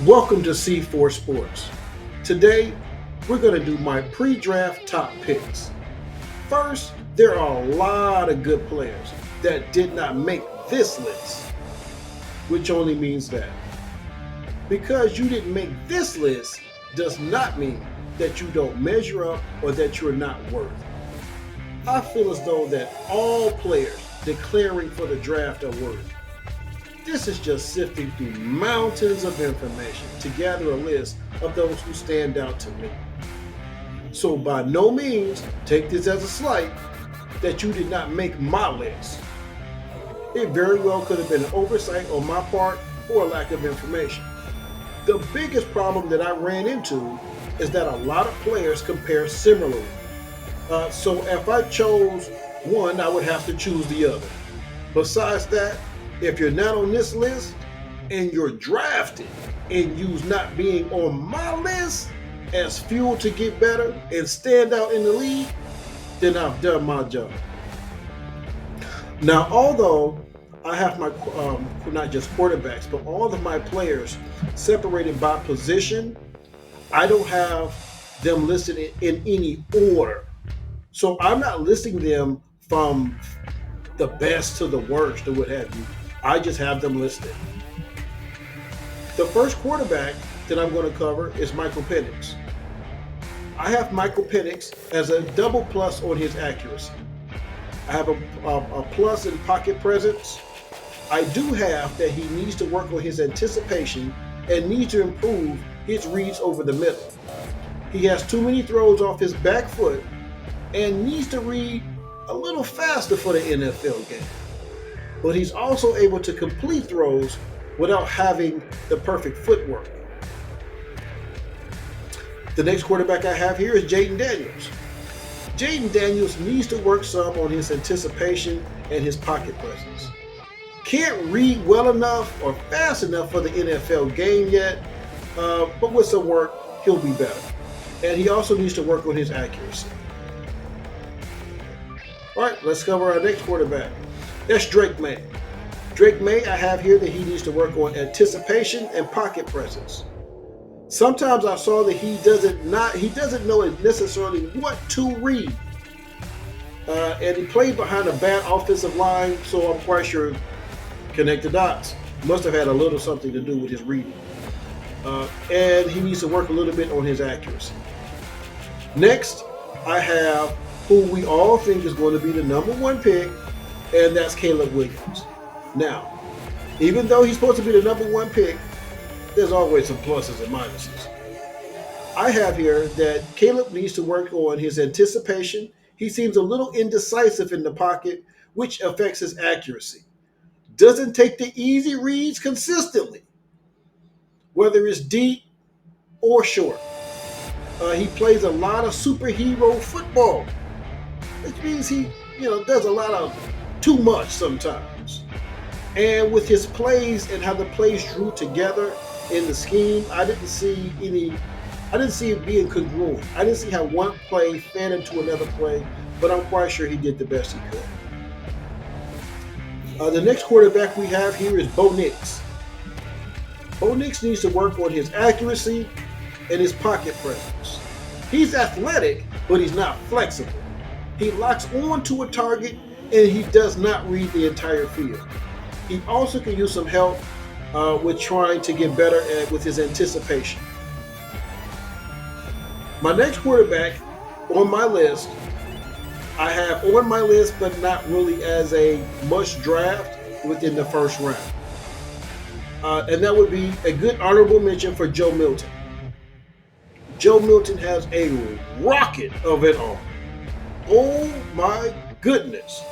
Welcome to C4 Sports. Today, we're going to do my pre-draft top picks. First, there are a lot of good players that did not make this list, which only means that because you didn't make this list does not mean that you don't measure up or that you're not worthy. I feel as though that all players declaring for the draft are worthy. This is just sifting through mountains of information to gather a list of those who stand out to me. So by no means take this as a slight that you did not make my list. It very well could have been an oversight on my part or a lack of information. The biggest problem that I ran into is that a lot of players compare similarly. So if I chose one, I would have to choose the other. Besides that, if you're not on this list and you're drafted and use not being on my list as fuel to get better and stand out in the league, then I've done my job. Now, although I have my, not just quarterbacks, but all of my players separated by position, I don't have them listed in any order. So I'm not listing them from the best to the worst or what have you. I just have them listed. The first quarterback that I'm going to cover is Michael Penix. I have Michael Penix as a double plus on his accuracy. I have a plus in pocket presence. I do have that he needs to work on his anticipation and needs to improve his reads over the middle. He has too many throws off his back foot and needs to read a little faster for the NFL game. But he's also able to complete throws without having the perfect footwork. The next quarterback I have here is Jayden Daniels. Jayden Daniels needs to work some on his anticipation and his pocket presence. Can't read well enough or fast enough for the NFL game yet, but with some work, he'll be better. And he also needs to work on his accuracy. All right, let's cover our next quarterback. That's Drake Maye. Drake Maye, I have here that he needs to work on anticipation and pocket presence. Sometimes I saw that he doesn't know necessarily what to read. And he played behind a bad offensive line, so I'm quite sure connect the dots. Must have had a little something to do with his reading. And he needs to work a little bit on his accuracy. Next, I have who we all think is going to be the number one pick, and that's Caleb Williams. Now, even though he's supposed to be the number one pick, there's always some pluses and minuses. I have here that Caleb needs to work on his anticipation. He seems a little indecisive in the pocket, which affects his accuracy. Doesn't take the easy reads consistently, whether it's deep or short. He plays a lot of superhero football, which means he, does a lot of too much sometimes. And with his plays and how the plays drew together in the scheme, I didn't see it being congruent. I didn't see how one play fed into another play, but I'm quite sure he did the best he could. The next quarterback we have here is Bo Nix. Bo Nix needs to work on his accuracy and his pocket presence. He's athletic, but he's not flexible. He locks on to a target and he does not read the entire field. He also can use some help with trying to get better with his anticipation. My next quarterback on my list, I have on my list, but not really as a must draft within the first round. And that would be a good honorable mention for Joe Milton. Joe Milton has a rocket of an arm. Oh my goodness.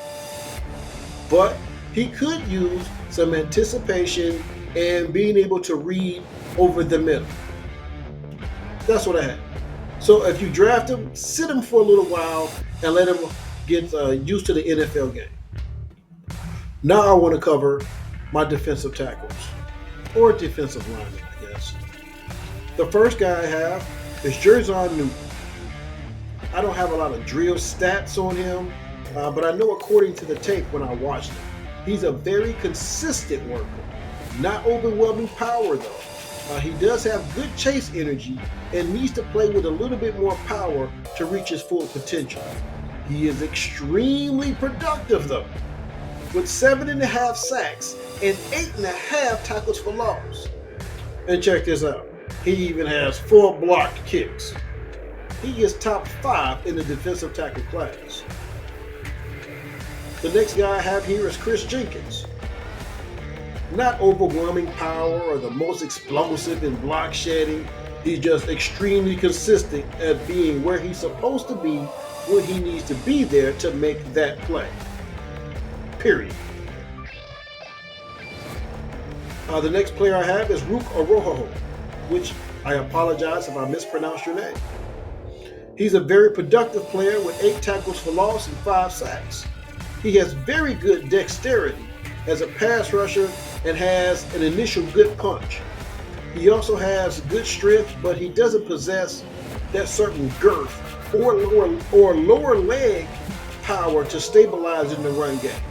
But he could use some anticipation and being able to read over the middle. That's what I have. So if you draft him, sit him for a little while and let him get used to the NFL game. Now I want to cover my defensive tackles, or defensive linemen, I guess. The first guy I have is Jer'Zhan Newton. I don't have a lot of drill stats on him, but I know according to the tape when I watched him, he's a very consistent worker. Not overwhelming power though. He does have good chase energy and needs to play with a little bit more power to reach his full potential. He is extremely productive though, with 7.5 sacks and 8.5 tackles for loss. And check this out, he even has 4 blocked kicks. He is top 5 in the defensive tackle class. The next guy I have here is Chris Jenkins. Not overwhelming power or the most explosive in block shedding. He's just extremely consistent at being where he's supposed to be when he needs to be there to make that play. Period. The next player I have is Ruke Oroho, which I apologize if I mispronounced your name. He's a very productive player with 8 tackles for loss and 5 sacks. He has very good dexterity as a pass rusher and has an initial good punch. He also has good strength, but he doesn't possess that certain girth or lower leg power to stabilize in the run game.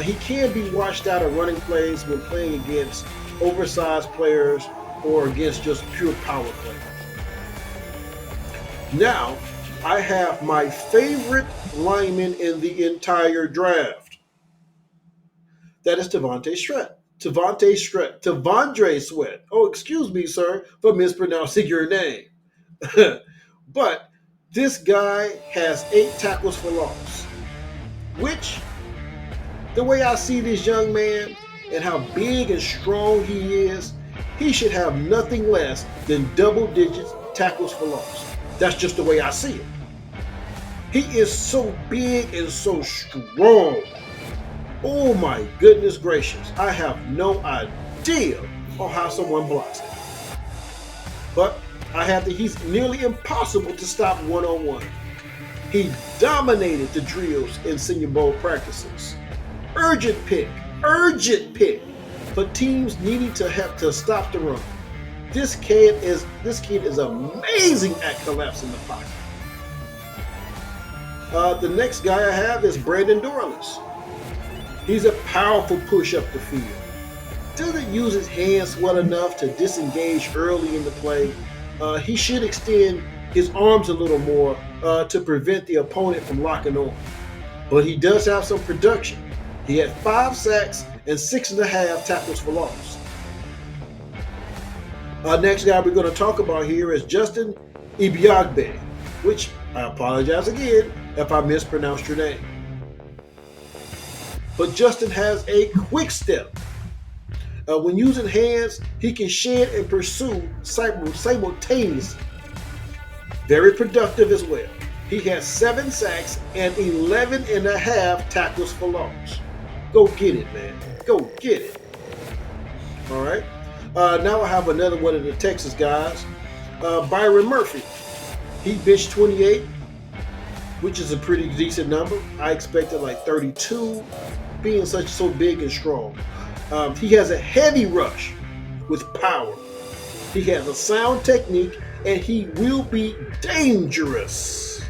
He can be washed out of running plays when playing against oversized players or against just pure power players. Now, I have my favorite lineman in the entire draft. That is T'Vondre Sweat. Oh, excuse me, sir, for mispronouncing your name. But this guy has 8 tackles for loss, which, the way I see this young man and how big and strong he is, he should have nothing less than double digits tackles for loss. That's just the way I see it. He is so big and so strong. Oh my goodness gracious. I have no idea on how someone blocks it. But he's nearly impossible to stop one-on-one. He dominated the drills in Senior Bowl practices. Urgent pick for teams needing to have to stop the run. This kid is amazing at collapsing the pocket. The next guy I have is Brandon Dorlus. He's a powerful push up the field. Doesn't use his hands well enough to disengage early in the play. He should extend his arms a little more to prevent the opponent from locking on. But he does have some production. He had 5 sacks and 6.5 tackles for loss. Next guy we're going to talk about here is Justin Ibiagbe, which I apologize again if I mispronounced your name. But Justin has a quick step. When using hands, he can shed and pursue simultaneously. Very productive as well. He has 7 sacks and 11.5 tackles for loss. Go get it, man. Go get it. All right. Now I have another one of the Texas guys, Byron Murphy. He benched 28, which is a pretty decent number. I expected like 32, being so big and strong. He has a heavy rush with power. He has a sound technique, and he will be dangerous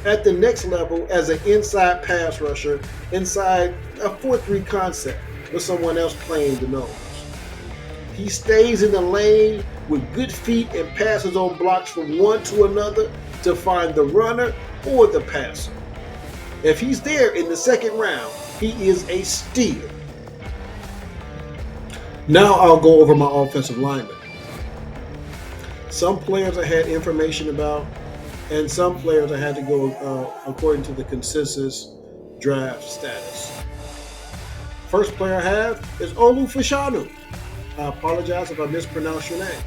at the next level as an inside pass rusher inside a 4-3 concept with someone else playing the nose. He stays in the lane with good feet and passes on blocks from one to another to find the runner or the passer. If he's there in the second round, he is a steal. Now I'll go over my offensive linemen. Some players I had information about, and some players I had to go according to the consensus draft status. First player I have is Olu Fashanu. I apologize if I mispronounced your name,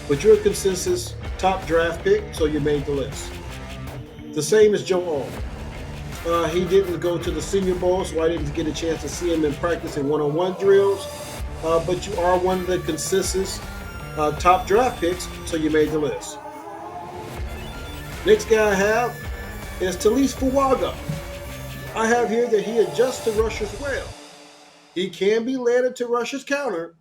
but you're a consensus top draft pick, so you made the list. The same as Joe Alt. He didn't go to the Senior Bowl, so I didn't get a chance to see him in practice in one-on-one drills, but you are one of the consensus top draft picks, so you made the list. Next guy I have is Taliese Fuaga. I have here that he adjusts to rushers well. He can be led into rushers counter,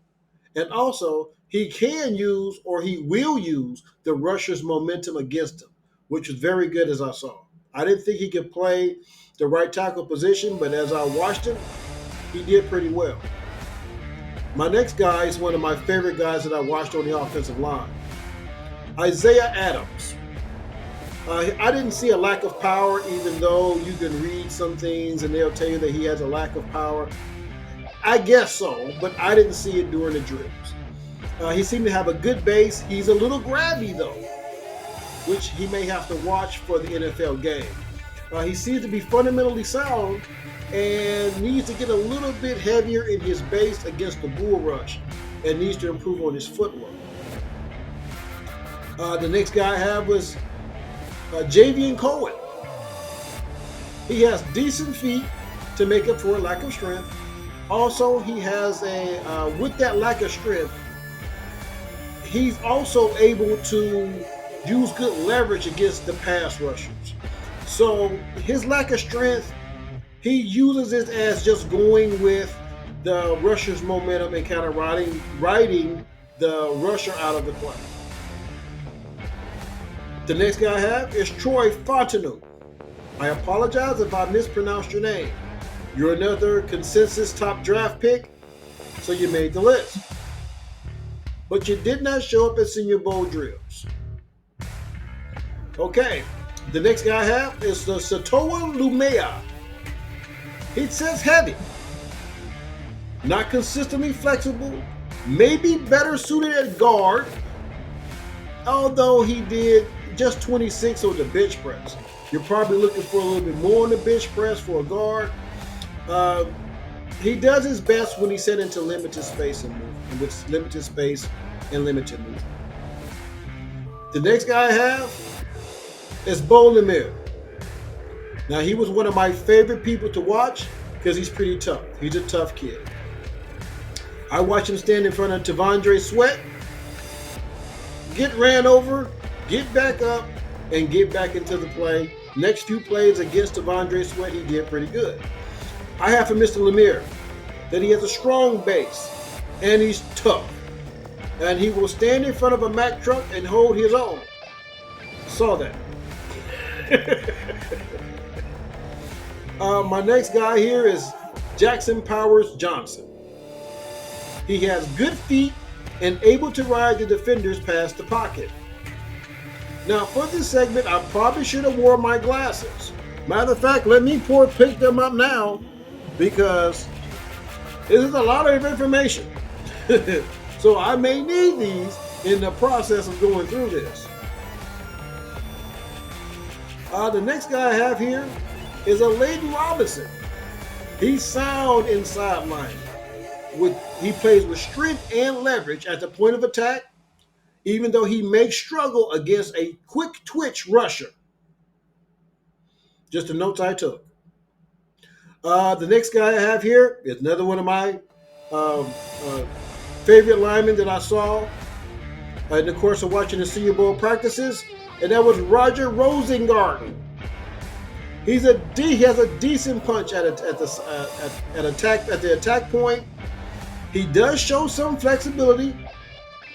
and also he can use or he will use the rushers momentum against him, which was very good as I saw. I didn't think he could play the right tackle position, but as I watched him, he did pretty well. My next guy is one of my favorite guys that I watched on the offensive line, Isaiah Adams. I didn't see a lack of power, even though you can read some things and they'll tell you that he has a lack of power. I guess so, but I didn't see it during the drills. He seemed to have a good base. He's a little grabby, though, which he may have to watch for the NFL game. He seems to be fundamentally sound and needs to get a little bit heavier in his base against the bull rush and needs to improve on his footwork. The next guy I have was Javion Cohen. He has decent feet to make up for a lack of strength. Also, he has with that lack of strength, he's also able to use good leverage against the pass rushers. So his lack of strength, he uses it as just going with the rusher's momentum and kind of riding the rusher out of the play. The next guy I have is Troy Fontenot. I apologize if I mispronounced your name. You're another consensus top draft pick, so you made the list. But you did not show up at Senior Bowl drills. Okay, the next guy I have is the Satoa Lumea. He sets heavy, not consistently flexible, maybe better suited at guard, although he did just 26 on the bench press. You're probably looking for a little bit more on the bench press for a guard. He does his best when he's set into limited space and movement, with limited space and limited movement. The next guy I have is Bo Lemire. Now, he was one of my favorite people to watch because he's pretty tough. He's a tough kid. I watched him stand in front of T'Vondre Sweat, get ran over, get back up, and get back into the play. Next few plays against T'Vondre Sweat, he did pretty good. I have for Mr. Lemire that he has a strong base and he's tough. And he will stand in front of a Mack truck and hold his own. Saw that. My next guy here is Jackson Powers Johnson. He has good feet and able to ride the defenders past the pocket. Now, for this segment, I probably should have worn my glasses. Matter of fact, let me pick them up now because this is a lot of information. So I may need these in the process of going through this. The next guy I have here is a Layden Robinson. He's sound inside line. He plays with strength and leverage at the point of attack, even though he may struggle against a quick twitch rusher. Just the notes I took. The next guy I have here is another one of my favorite linemen that I saw in the course of watching the Senior Bowl practices, and that was Roger Rosengarten. He has a decent punch at the attack point. He does show some flexibility.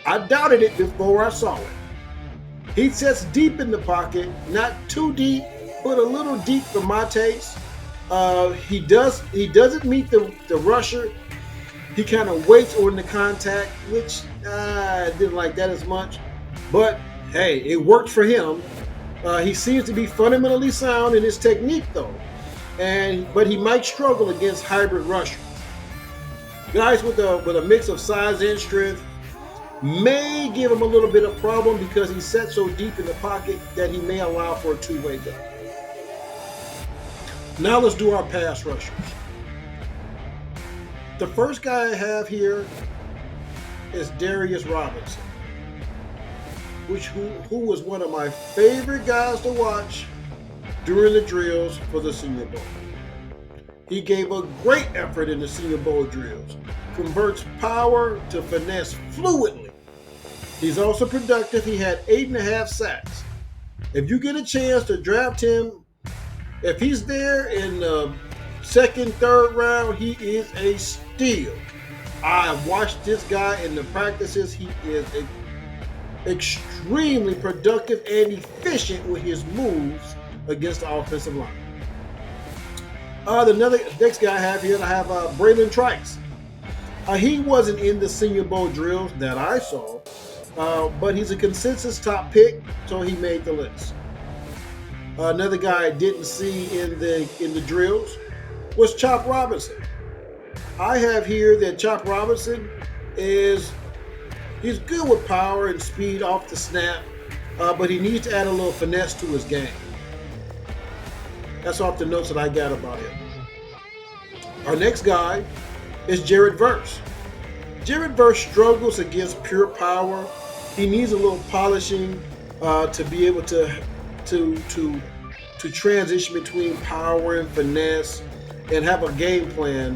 I doubted it before I saw it. He sets deep in the pocket, not too deep, but a little deep for my taste. He doesn't meet the rusher. He kind of waits on the contact, which I didn't like that as much. But hey, it worked for him. He seems to be fundamentally sound in his technique, though, but he might struggle against hybrid rushers. Guys with a mix of size and strength may give him a little bit of problem because he's set so deep in the pocket that he may allow for a two-way go. Now let's do our pass rushers. The first guy I have here is Darius Robinson, who was one of my favorite guys to watch during the drills for the Senior Bowl. He gave a great effort in the Senior Bowl drills, converts power to finesse fluidly. He's also productive. He had 8.5 sacks. If you get a chance to draft him, if he's there in the second, third round, he is a steal. I watched this guy in the practices. He is extremely productive and efficient with his moves against the offensive line. The next guy I have here, I have Bralen Trice. He wasn't in the Senior Bowl drills that I saw, but he's a consensus top pick, so he made the list. Another guy I didn't see in the drills was Chop Robinson. I have here that Chop Robinson he's good with power and speed off the snap, but he needs to add a little finesse to his game. That's off the notes that I got about him. Our next guy is Jared Verse. Jared Verse struggles against pure power. He needs a little polishing to be able to transition between power and finesse and have a game plan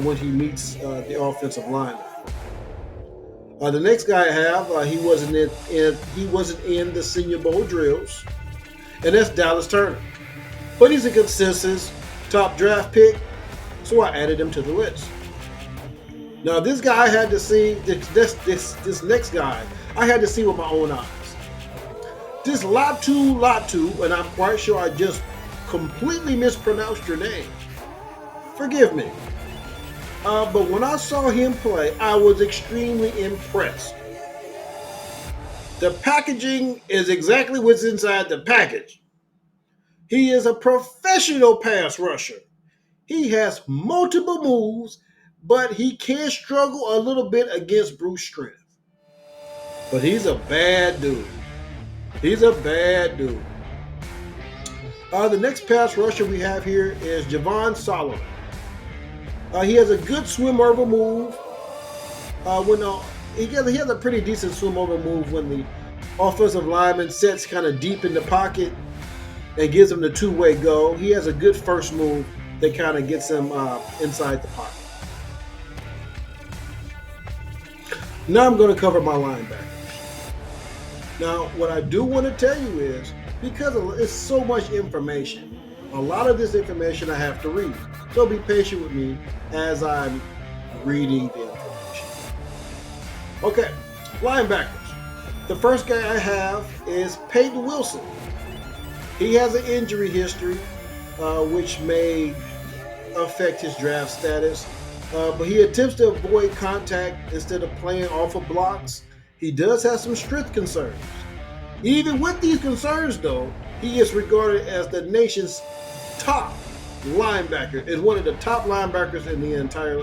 when he meets the offensive line. The next guy I have, he wasn't in the Senior Bowl drills, and that's Dallas Turner. But he's a consensus top draft pick, so I added him to the list. Now this guy I had to see this next guy I had to see with my own eyes. This Latu, and I'm quite sure I just completely mispronounced your name. Forgive me. But when I saw him play, I was extremely impressed. The packaging is exactly what's inside the package. He is a professional pass rusher. He has multiple moves, but he can struggle a little bit against brute strength. But he's a bad dude. He's a bad dude. The next pass rusher we have here is Javon Solomon. He has a good swim over move. He has a pretty decent swim over move when the offensive lineman sets kind of deep in the pocket and gives him the two-way go. He has a good first move that kind of gets him inside the pocket. Now I'm going to cover my linebackers. Now, what I do want to tell you is, because it's so much information, a lot of this information I have to read. So be patient with me as I'm reading the information. Okay, linebackers. The first guy I have is Peyton Wilson. He has an injury history, which may affect his draft status, but he attempts to avoid contact instead of playing off of blocks. He does have some strength concerns. Even with these concerns, though, he is regarded as the nation's top linebacker, is one of the top linebackers in the entire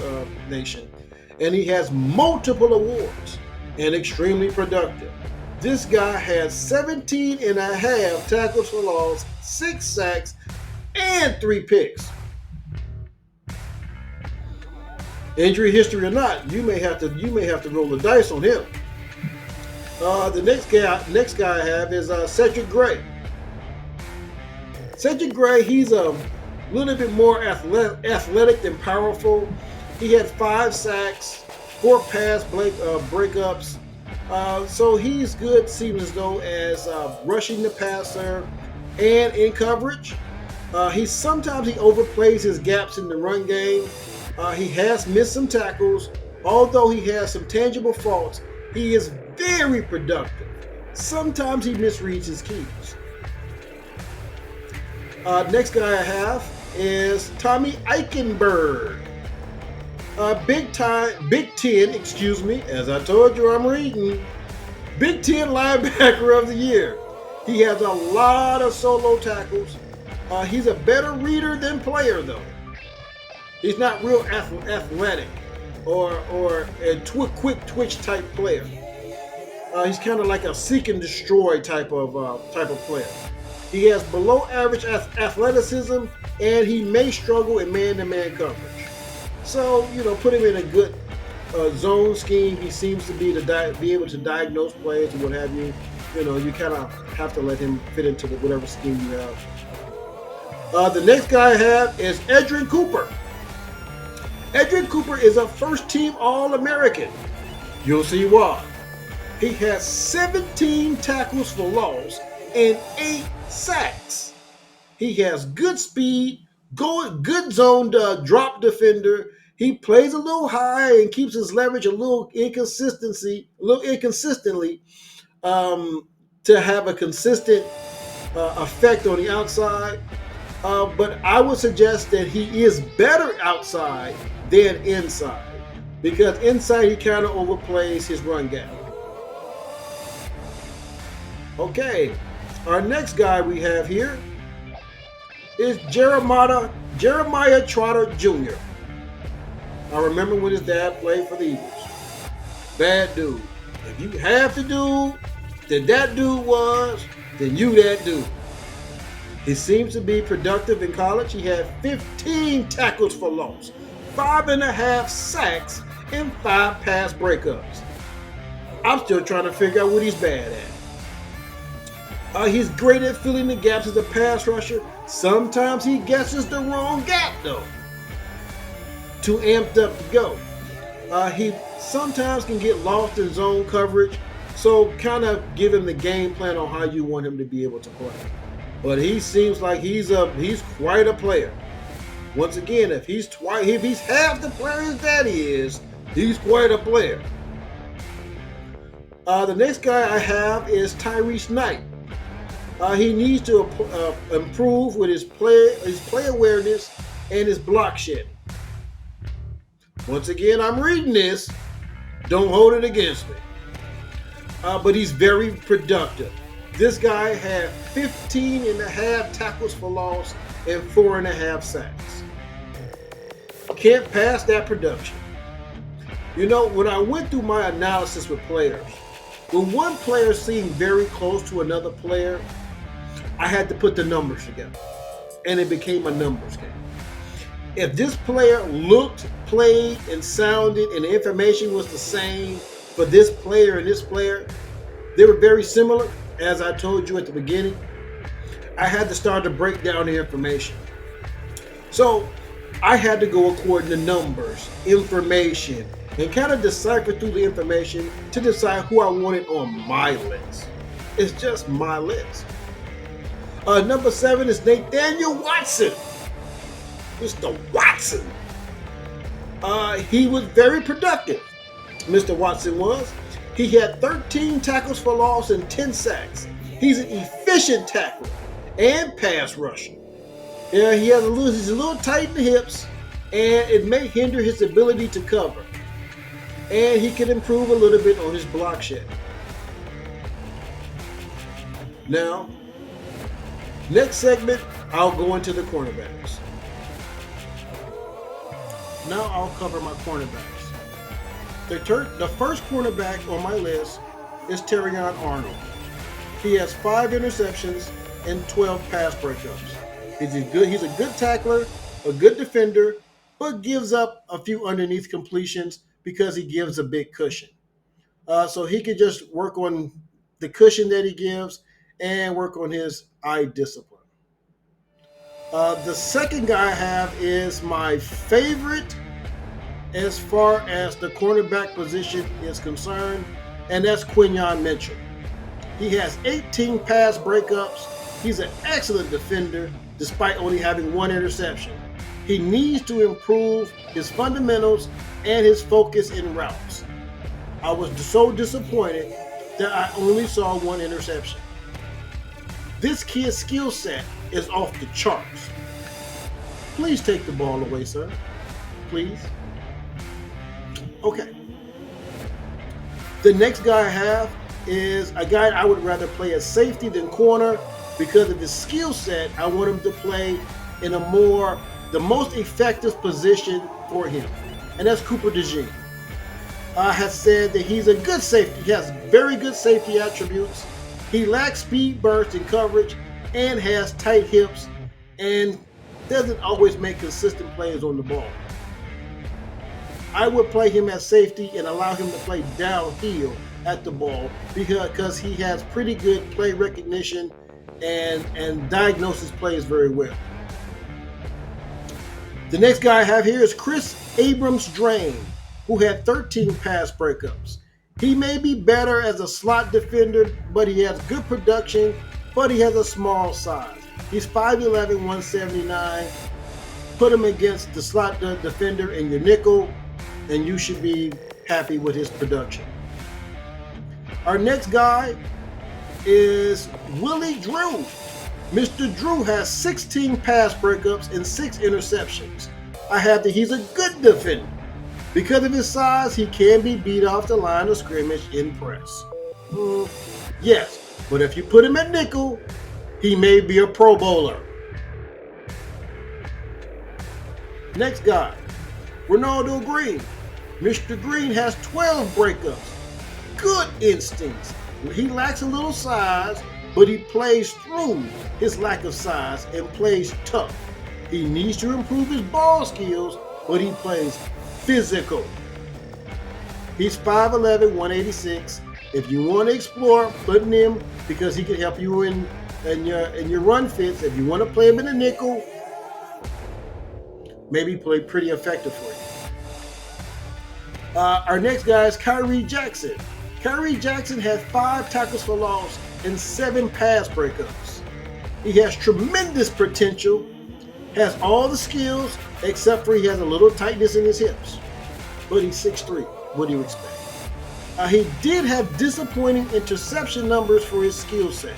nation. And he has multiple awards and extremely productive. This guy has 17 and a half tackles for loss, 6 sacks, and 3 picks. Injury history or not, you may have to roll the dice on him. The next guy I have is Cedric Gray. Cedric Gray, he's a little bit more athletic than powerful. He had 5 sacks, 4 pass breakups. So he's good, seems as though, as rushing the passer and in coverage. Sometimes he overplays his gaps in the run game. He has missed some tackles. Although he has some tangible faults, he is very productive. Sometimes he misreads his keys. Next guy I have is Tommy Eichenberg. Big Ten, as I told you, I'm reading. Big Ten linebacker of the year. He has a lot of solo tackles. He's a better reader than player, though. He's not real athletic or a quick twitch type player. He's kind of like a seek and destroy type of player. He has below average athleticism, and he may struggle in man-to-man coverage. So, put him in a good zone scheme. He seems to be able to diagnose plays and what have you. You kind of have to let him fit into whatever scheme you have. The next guy I have is Edgerrin Cooper. Edgerrin Cooper is a first-team All-American. You'll see why. He has 17 tackles for loss and 8 sacks. He has good speed, good zone drop defender. He plays a little high and keeps his leverage a little inconsistently to have a consistent effect on the outside. But I would suggest that he is better outside than inside. because inside he kind of overplays his run gap. Okay, our next guy we have here is Jeremiah Trotter Jr. I remember when his dad played for the Eagles. Bad dude. If you have the dude that dude was, then you that dude. He seems to be productive in college. He had 15 tackles for loss, 5.5 sacks, and 5 pass breakups. I'm still trying to figure out what he's bad at. He's great at filling the gaps as a pass rusher. Sometimes he guesses the wrong gap, though. Too amped up to go. He sometimes can get lost in zone coverage, so kind of give him the game plan on how you want him to be able to play. But he seems like he's quite a player. Once again, if he's half the player his daddy is, he's quite a player. The next guy I have is Tyrese Knight. He needs to improve with his play awareness and his block shedding. Once again, I'm reading this. Don't hold it against me. But he's very productive. This guy had 15.5 tackles for loss and 4.5 sacks. Can't pass that production. You know, when I went through my analysis with players, when one player seemed very close to another player, I had to put the numbers together. And it became a numbers game. If this player looked, played, and sounded, and the information was the same for this player and this player, they were very similar, as I told you at the beginning, I had to start to break down the information. So I had to go according to numbers, information, and kind of decipher through the information to decide who I wanted on my list. It's just my list. Number 7 is Nathaniel Watson. Mr. Watson. He was very productive. Mr. Watson was. He had 13 tackles for loss and 10 sacks. He's an efficient tackler and pass rusher. Yeah, he's a little tight in the hips, and it may hinder his ability to cover. And he can improve a little bit on his block shedding. Now, next segment, I'll go into the cornerbacks. Now I'll cover my cornerbacks. The first cornerback on my list is Terrion Arnold. He has 5 interceptions and 12 pass breakups. He's a good tackler, a good defender, but gives up a few underneath completions because he gives a big cushion. So he could just work on the cushion that he gives and work on his eye discipline. The second guy I have is my favorite as far as the cornerback position is concerned, and that's Quinyon Mitchell. He has 18 pass breakups. He's an excellent defender despite only having 1 interception. He needs to improve his fundamentals and his focus in routes. I was so disappointed that I only saw 1 interception. This kid's skill set is off the charts. Please take the ball away, sir. Please. Okay. The next guy I have is a guy I would rather play as safety than corner because of his skill set. I want him to play in the most effective position for him, and that's Cooper DeJean. I have said that he's a good safety. He has very good safety attributes. He lacks speed, burst, and coverage, and has tight hips, and doesn't always make consistent plays on the ball. I would play him as safety and allow him to play downhill at the ball because he has pretty good play recognition and diagnoses plays very well. The next guy I have here is Chris Abrams-Draine, who had 13 pass breakups. He may be better as a slot defender, but he has good production, but he has a small size. He's 5'11", 179. Put him against the slot defender in your nickel, and you should be happy with his production. Our next guy is Willie Drew. Mr. Drew has 16 pass breakups and 6 interceptions. I have that he's a good defender. Because of his size, he can be beat off the line of scrimmage in press. Yes, but if you put him at nickel, he may be a Pro Bowler. Next guy, Ronaldo Green. Mr. Green has 12 breakups. Good instincts. He lacks a little size, but he plays through his lack of size and plays tough. He needs to improve his ball skills, but he plays physical. He's 5'11", 186. If you want to explore putting him, because he can help you in your run fits, if you want to play him in a nickel, maybe play pretty effective for you. Our next guy is Kyrie Jackson. Kyrie Jackson has 5 tackles for loss and 7 pass breakups. He has tremendous potential, has all the skills, except for he has a little tightness in his hips. But he's 6'3". What do you expect? He did have disappointing interception numbers for his skill set.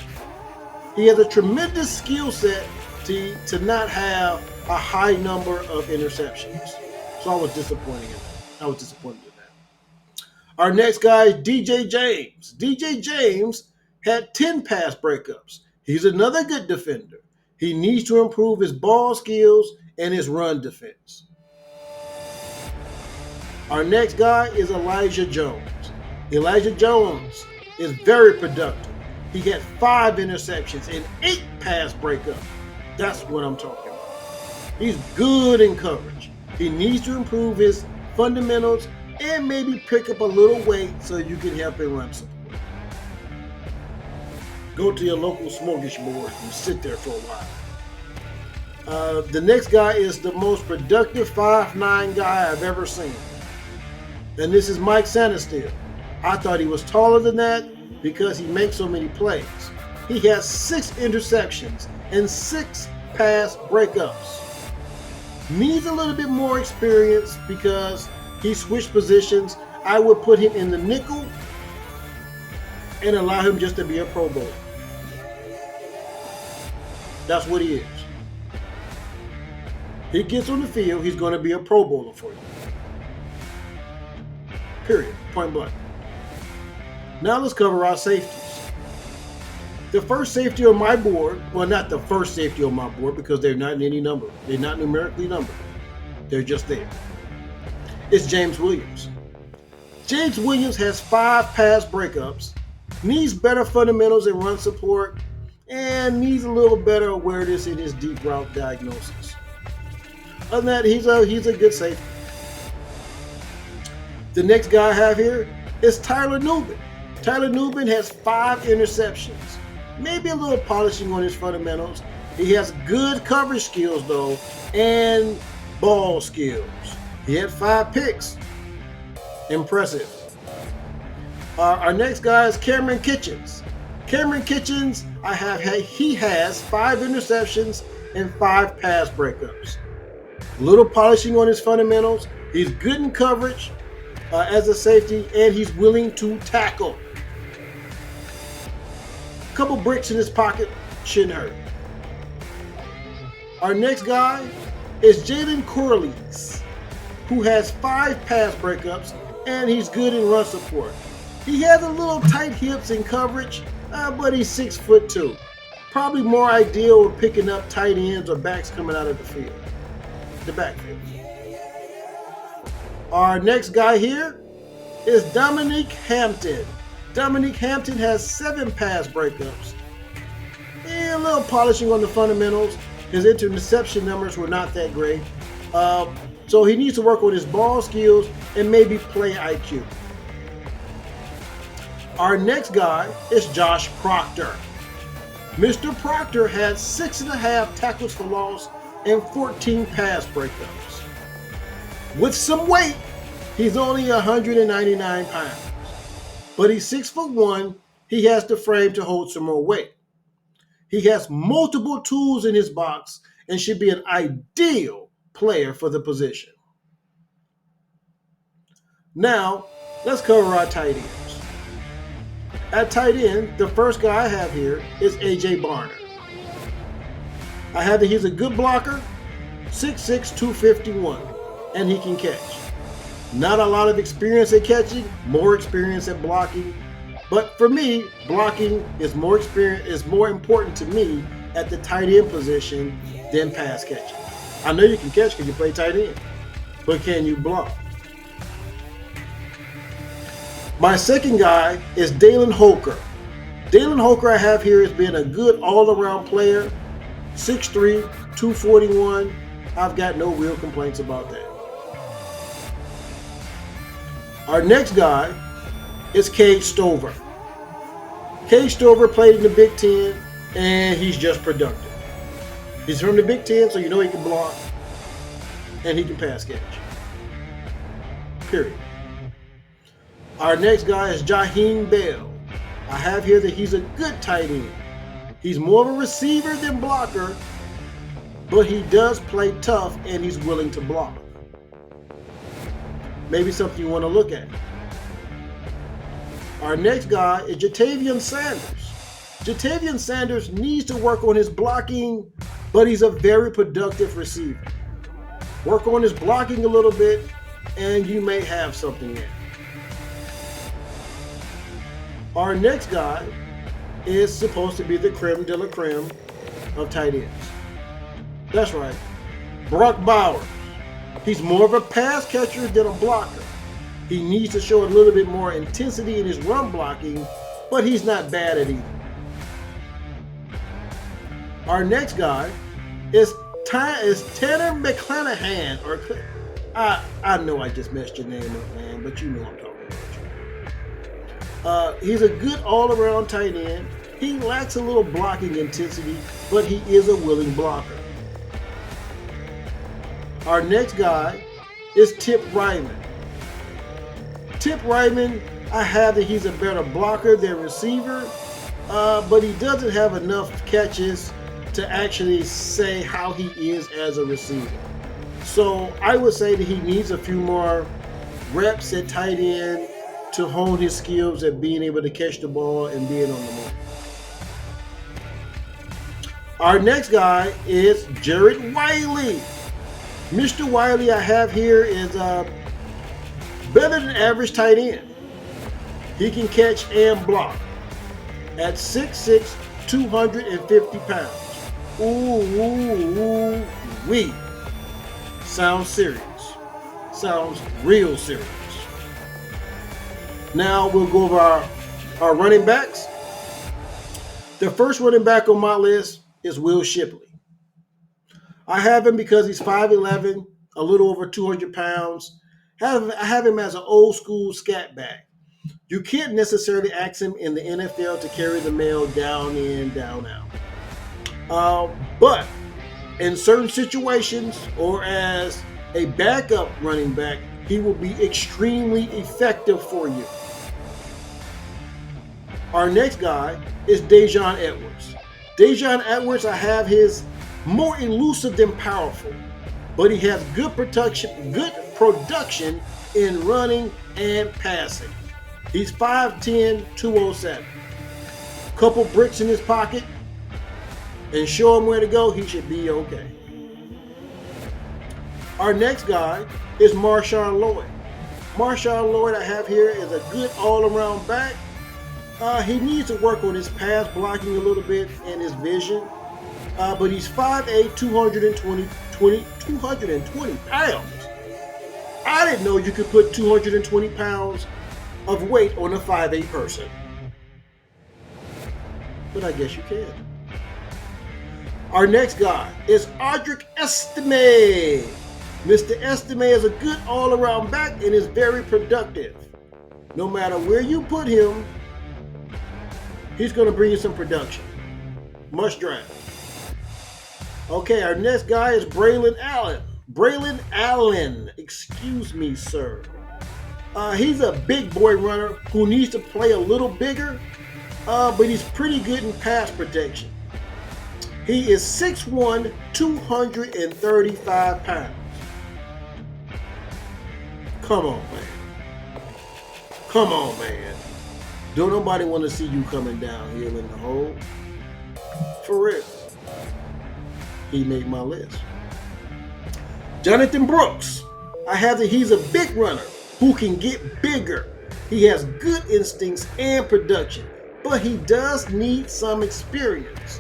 He has a tremendous skill set to not have a high number of interceptions. So I was disappointed in that. Our next guy is DJ James. DJ James had 10 pass breakups. He's another good defender. He needs to improve his ball skills and his run defense. Our next guy is Elijah Jones. Elijah Jones is very productive. He had 5 interceptions and 8 pass breakups. That's what I'm talking about. He's good in coverage. He needs to improve his fundamentals and maybe pick up a little weight so you can help him run support. Go to your local smorgasbord and sit there for a while. The next guy is the most productive 5'9" guy I've ever seen. And this is Mike Sanderstill. I thought he was taller than that because he makes so many plays. He has 6 interceptions and 6 pass breakups. Needs a little bit more experience because he switched positions. I would put him in the nickel and allow him just to be a Pro Bowler. That's what he is. He gets on the field, he's going to be a Pro Bowler for you. Period. Point blank. Now let's cover our safeties. The first safety on my board, well, not the first safety on my board because they're not in any number. They're not numerically numbered. They're just there. It's James Williams. James Williams has 5 pass breakups, needs better fundamentals and run support, and needs a little better awareness in his deep route diagnosis. Other than that, he's a good safety. The next guy I have here is Tyler Nubin. Tyler Nubin has 5 interceptions. Maybe a little polishing on his fundamentals. He has good coverage skills though, and ball skills. He had 5 picks. Impressive. Our next guy is Cameron Kitchens. Cameron Kitchens, he has 5 interceptions and 5 pass breakups. Little polishing on his fundamentals. He's good in coverage as a safety, and he's willing to tackle. A couple bricks in his pocket shouldn't hurt. Our next guy is Jalen Corliss, who has 5 pass breakups, and he's good in run support. He has a little tight hips in coverage, but he's 6'2". Probably more ideal with picking up tight ends or backs coming out of the backfield. Our next guy here is Dominique Hampton. Dominique Hampton has 7 pass breakups. And a little polishing on the fundamentals. His interception numbers were not that great. So he needs to work on his ball skills and maybe play IQ. Our next guy is Josh Proctor. Mr. Proctor had 6.5 tackles for loss and 14 pass breakups. With some weight, he's only 199 pounds. But he's 6'1". He has the frame to hold some more weight. He has multiple tools in his box and should be an ideal player for the position. Now, let's cover our tight ends. At tight end, the first guy I have here is A.J. Barner. I have that he's a good blocker, 6'6", 251, and he can catch. Not a lot of experience at catching, more experience at blocking. But for me, blocking is more important to me at the tight end position than pass catching. I know you can catch because you play tight end, but can you block? My second guy is Dalen Holker. Dalen Holker I have here as being a good all-around player, 6'3", 241. I've got no real complaints about that. Our next guy is Cade Stover. Cade Stover played in the Big Ten, and he's just productive. He's from the Big Ten, so you know he can block, and he can pass catch. Period. Our next guy is Jaheim Bell. I have here that he's a good tight end. He's more of a receiver than blocker, but he does play tough, and he's willing to block. Maybe something you want to look at. Our next guy is Ja'Tavion Sanders. Ja'Tavion Sanders needs to work on his blocking, but he's a very productive receiver. Work on his blocking a little bit, and you may have something there. Our next guy is supposed to be the creme de la creme of tight ends. That's right, Brock Bowers. He's more of a pass catcher than a blocker. He needs to show a little bit more intensity in his run blocking, but he's not bad at either. Our next guy is Tanner McClanahan. I know I just messed your name up, man, but you know I'm talking about you. He's a good all-around tight end. He lacks a little blocking intensity, but he is a willing blocker. Our next guy is Tip Ryman. Tip Ryman, I have that he's a better blocker than receiver, but he doesn't have enough catches to actually say how he is as a receiver. So I would say that he needs a few more reps at tight end to hone his skills at being able to catch the ball and being on the move. Our next guy is Jared Wiley. Mr. Wiley I have here is better than average tight end. He can catch and block at 6'6", 250 pounds. Ooh, wee. Sounds serious. Sounds real serious. Now we'll go over our running backs. The first running back on my list is Will Shipley. I have him because he's 5'11", a little over 200 pounds. I have him as an old school scat back. You can't necessarily ask him in the NFL to carry the mail down in, down out. But in certain situations or as a backup running back, he will be extremely effective for you. Our next guy is Daijun Edwards. Daijun Edwards, I have his more elusive than powerful, but he has good production in running and passing. He's 5'10", 207. Couple bricks in his pocket and show him where to go, he should be okay. Our next guy is Marshawn Lloyd. Marshawn Lloyd I have here is a good all-around back. He needs to work on his pass blocking a little bit and his vision. But he's 5'8", 220 pounds. I didn't know you could put 220 pounds of weight on a 5'8" person. But I guess you can. Our next guy is Audric Estime. Mr. Estime is a good all-around back and is very productive. No matter where you put him, he's going to bring you some production. Must draft. Okay, our next guy is Braylon Allen. Braylon Allen, excuse me, sir. He's a big boy runner who needs to play a little bigger, but he's pretty good in pass protection. He is 6'1", 235 pounds. Come on, man. Come on, man. Don't nobody want to see you coming downhill in the hole. For real. He made my list. Jonathan Brooks. I have that he's a big runner. who can get bigger. He has good instincts and production, but he does need some experience.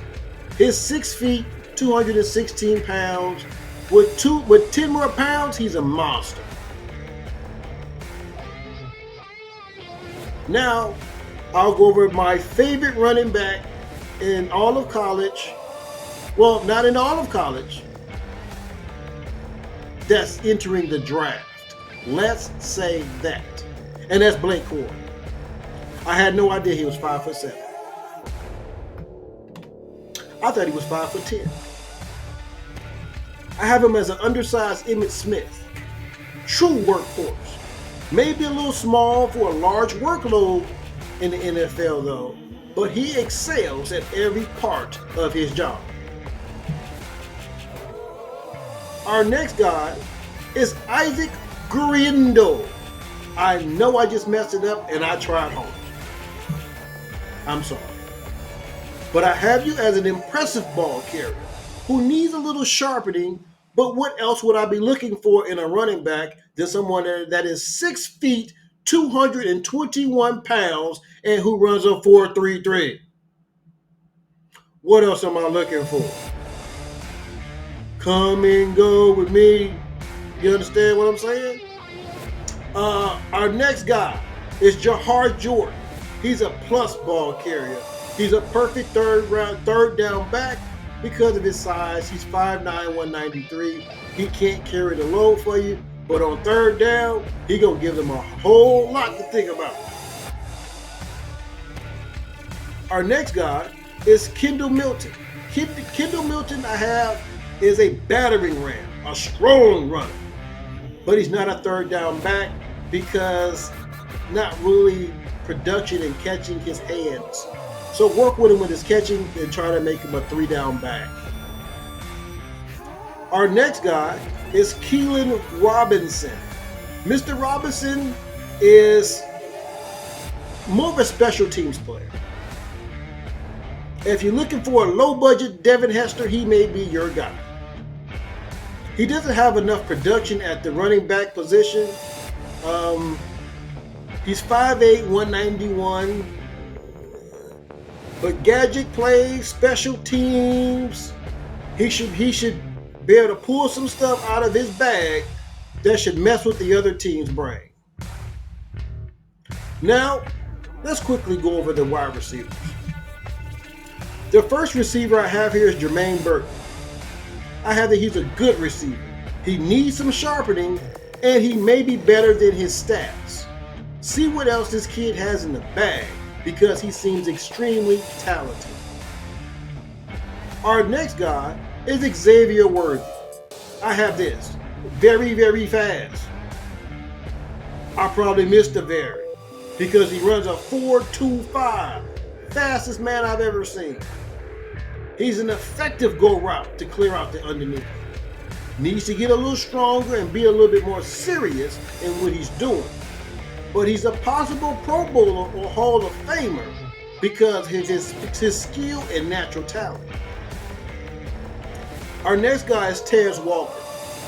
His 6 feet, 216 pounds, with 10 more pounds, he's a monster. Now, I'll go over my favorite running back in all of college. Well, not in all of college. That's entering the draft. Let's say that. And that's Blake Corum. I had no idea he was 5'7". I thought he was 5'10". I have him as an undersized Emmitt Smith. True workhorse. Maybe a little small for a large workload in the NFL though, but he excels at every part of his job. Our next guy is Isaac Guerendo. I know I just messed it up and I tried hard. I'm sorry. But I have you as an impressive ball carrier who needs a little sharpening, but what else would I be looking for in a running back than someone that is 6 feet, 221 pounds, and who runs a 4.33? What else am I looking for? Come and go with me. You understand what I'm saying? Our next guy is Jahar Jordan. He's a plus ball carrier. He's a perfect third down back because of his size. He's 5'9", 193. He can't carry the load for you, but on third down, he gonna give them a whole lot to think about. Our next guy is Kendall Milton. Kendall Milton I have is a battering ram, a strong runner, but he's not a third down back because not really production and catching his hands. So work with him with his catching and try to make him a 3-down back. Our next guy is Keelan Robinson. Mr. Robinson is more of a special teams player. If you're looking for a low-budget Devin Hester, he may be your guy. He doesn't have enough production at the running back position. He's 5'8", 191. But gadget plays, special teams, he should be able to pull some stuff out of his bag that should mess with the other team's brain. Now, let's quickly go over the wide receivers. The first receiver I have here is Jermaine Burton. I have that he's a good receiver. He needs some sharpening, and he may be better than his stats. See what else this kid has in the bag, because he seems extremely talented. Our next guy is Xavier Worthy. I have this. Very, very fast. I probably missed a very because he runs a 4.25. Fastest man I've ever seen. He's an effective go route to clear out the underneath. Needs to get a little stronger and be a little bit more serious in what he's doing. But he's a possible Pro Bowler or Hall of Famer because of his skill and natural talent. Our next guy is Tez Walker.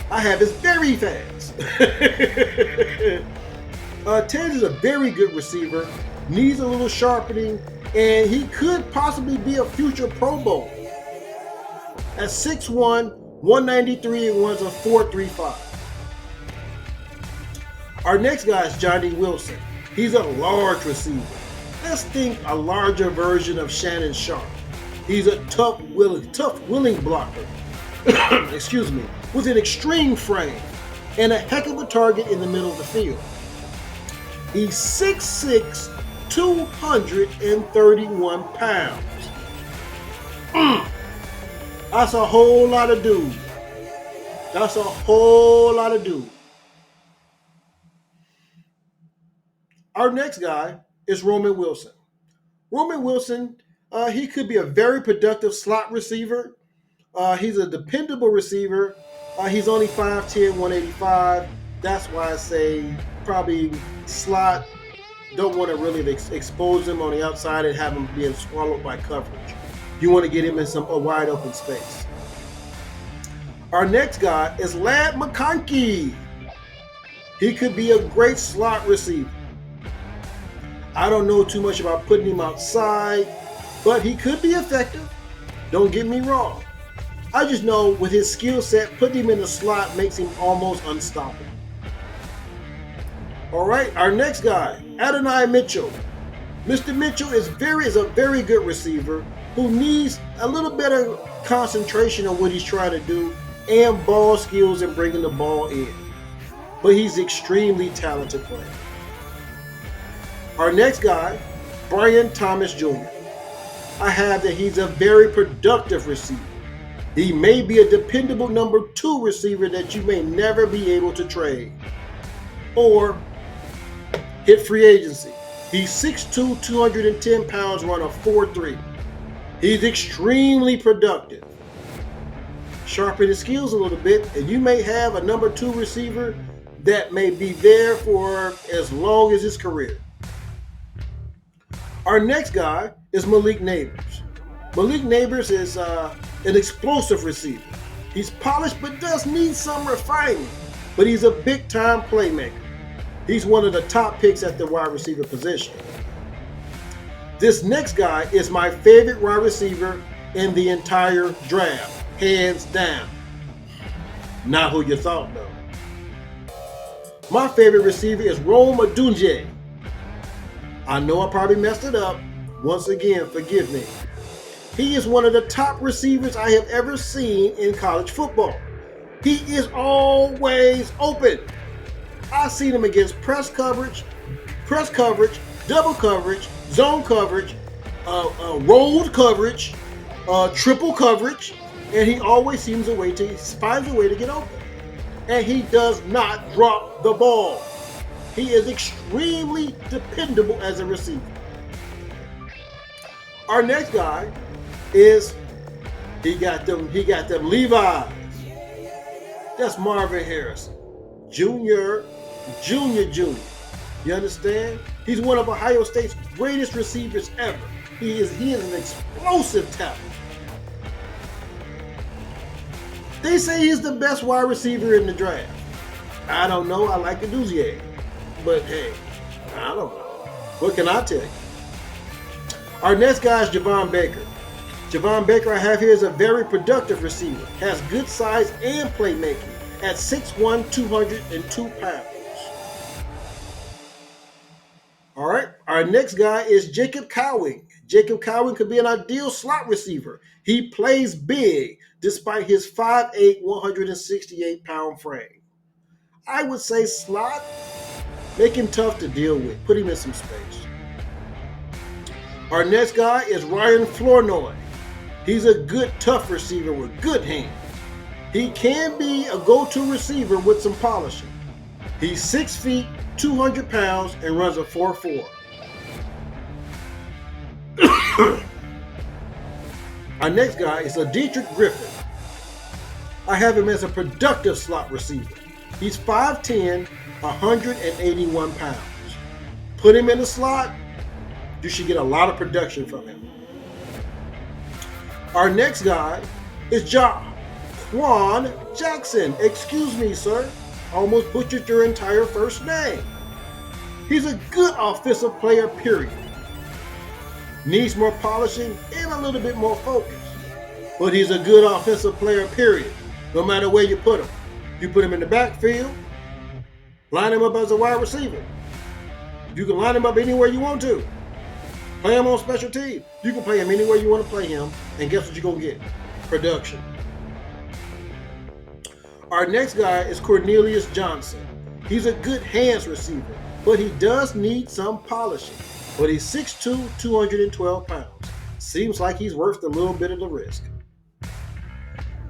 I have his very fast. Tez is a very good receiver, needs a little sharpening, and he could possibly be a future Pro Bowler. At 6'1", 193 and runs a 4.35. Our next guy is Johnny Wilson. He's a large receiver. Let's think a larger version of Shannon Sharp. He's a tough, willing blocker. Excuse me, with an extreme frame and a heck of a target in the middle of the field. He's 6'6", 231 pounds. That's a whole lot of dude. That's a whole lot of dude. Our next guy is Roman Wilson. Roman Wilson, he could be a very productive slot receiver. He's a dependable receiver. He's only 5'10", 185. That's why I say probably slot. Don't want to really expose him on the outside and have him being swallowed by coverage. You want to get him in a wide open space. Our next guy is Ladd McConkey. He could be a great slot receiver. I don't know too much about putting him outside, but he could be effective. Don't get me wrong. I just know with his skill set, putting him in the slot makes him almost unstoppable. All right, our next guy, Adonai Mitchell. Mr. Mitchell is a very good receiver who needs a little better concentration on what he's trying to do and ball skills and bringing the ball in. But he's extremely talented player. Our next guy, Brian Thomas Jr. I have that he's a very productive receiver. He may be a dependable number 2 receiver that you may never be able to trade or hit free agency. He's 6'2", 210 pounds, run a 4.3. He's extremely productive. Sharpen his skills a little bit, and you may have a number 2 receiver that may be there for as long as his career. Our next guy is Malik Nabers. Malik Nabers is an explosive receiver. He's polished but does need some refinement, but he's a big-time playmaker. He's one of the top picks at the wide receiver position. This next guy is my favorite wide receiver in the entire draft, hands down. Not who you thought, though. My favorite receiver is Rome Odunze. I know I probably messed it up. Once again, forgive me. He is one of the top receivers I have ever seen in college football. He is always open. I've seen him against press coverage, double coverage, zone coverage, rolled coverage, triple coverage, and he always finds a way to get open. And he does not drop the ball. He is extremely dependable as a receiver. Our next guy is he got them Levi's. That's Marvin Harrison, Jr. You understand? He's one of Ohio State's greatest receivers ever. He is an explosive talent. They say he's the best wide receiver in the draft. I don't know. I like Odunze. But hey, I don't know. What can I tell you? Our next guy is Javon Baker. Javon Baker I have here is a very productive receiver. Has good size and playmaking at 6'1", 202 pounds. All right, our next guy is Jacob Cowing. Jacob Cowing could be an ideal slot receiver. He plays big despite his 5'8", 168-pound frame. I would say slot, make him tough to deal with. Put him in some space. Our next guy is Ryan Flournoy. He's a good, tough receiver with good hands. He can be a go-to receiver with some polishing. He's 6 feet, 200 pounds, and runs a 4.4. Our next guy is Dietrich Griffin. I have him as a productive slot receiver. He's 5'10", 181 pounds. Put him in the slot, you should get a lot of production from him. Our next guy is Jaquan Jackson. Excuse me, sir. Almost butchered your entire first name. He's a good offensive player, period. Needs more polishing and a little bit more focus. But he's a good offensive player, period. No matter where you put him. You put him in the backfield, line him up as a wide receiver. You can line him up anywhere you want to. Play him on special teams. You can play him anywhere you want to play him, and guess what you're going to get? Production. Our next guy is Cornelius Johnson. He's a good hands receiver, but he does need some polishing. But he's 6'2", 212 pounds. Seems like he's worth a little bit of the risk.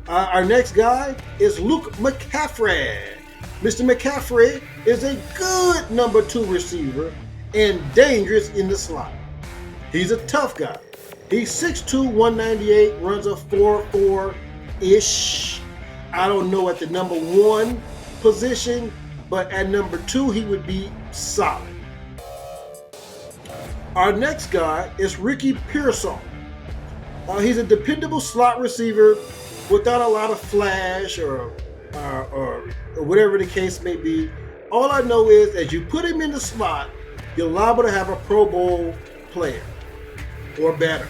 Our next guy is Luke McCaffrey. Mr. McCaffrey is a good number 2 receiver and dangerous in the slot. He's a tough guy. He's 6'2", 198, runs a 4.4-ish. I don't know at the number 1 position, but at number 2, he would be solid. Our next guy is Ricky Pearsall. He's a dependable slot receiver without a lot of flash or whatever the case may be. All I know is as you put him in the slot, you're liable to have a Pro Bowl player or better.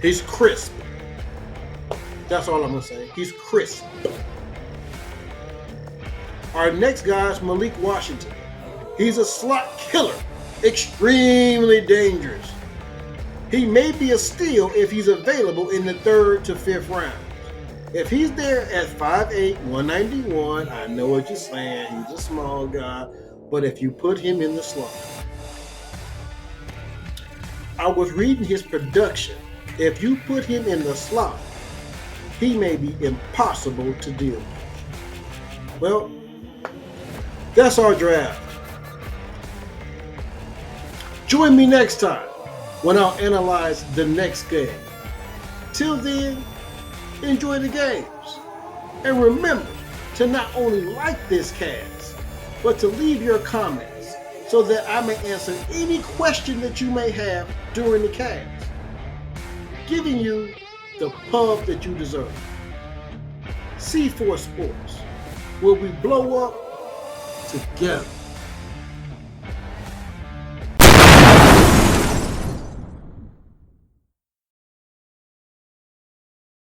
He's crisp. That's all I'm going to say. He's crisp. Our next guy is Malik Washington. He's a slot killer, extremely dangerous. He may be a steal if he's available in the 3rd to 5th round. If he's there at 5'8", 191, I know what you're saying. He's a small guy. But if you put him in the slot, I was reading his production. If you put him in the slot, he may be impossible to deal with. Well, that's our draft. Join me next time when I'll analyze the next game. Till then, enjoy the games. And remember to not only like this cast, but to leave your comments so that I may answer any question that you may have during the cast, giving you the pub that you deserve. C4 Sports, where we blow up together.